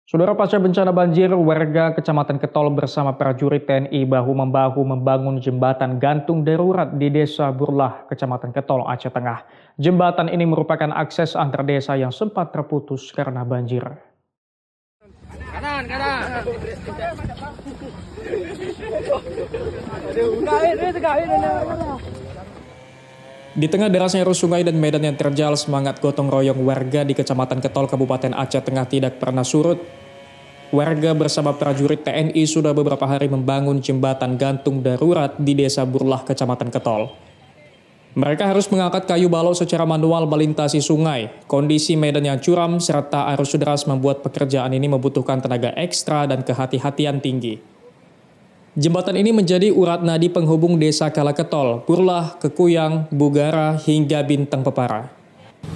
Saudara, pasca bencana banjir, warga Kecamatan Ketol bersama prajurit TNI bahu-membahu membangun jembatan gantung darurat di Desa Burlah, Kecamatan Ketol, Aceh Tengah. Jembatan ini merupakan akses antar desa yang sempat terputus karena banjir. Kanan, kanan. Di tengah derasnya arus sungai dan medan yang terjal, semangat gotong royong warga di Kecamatan Ketol, Kabupaten Aceh Tengah tidak pernah surut. Warga bersama prajurit TNI sudah beberapa hari membangun jembatan gantung darurat di Desa Burlah, Kecamatan Ketol. Mereka harus mengangkat kayu balok secara manual melintasi sungai. Kondisi medan yang curam serta arus deras membuat pekerjaan ini membutuhkan tenaga ekstra dan kehati-hatian tinggi. Jembatan ini menjadi urat nadi penghubung Desa Kalaketol, Burlah, Kekuyang, Bugara, hingga Bintang Pepara.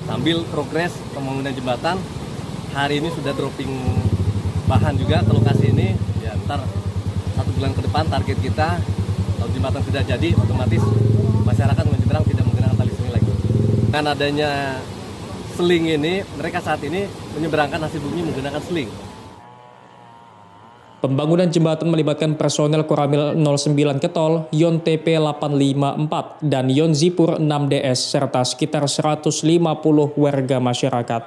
Sambil progres pembangunan jembatan, hari ini sudah dropping bahan juga ke lokasi ini. Ya, ntar 1 bulan ke depan target kita, kalau jembatan sudah jadi, otomatis masyarakat menyeberang tidak menggunakan tali seling lagi. Dengan adanya seling ini, mereka saat ini menyeberangkan hasil bumi menggunakan seling. Pembangunan jembatan melibatkan personel Koramil 09 Ketol, Yon TP 854, dan Yon Zipur 6DS, serta sekitar 150 warga masyarakat.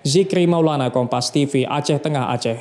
Zikri Maulana, Kompas TV, Aceh Tengah, Aceh.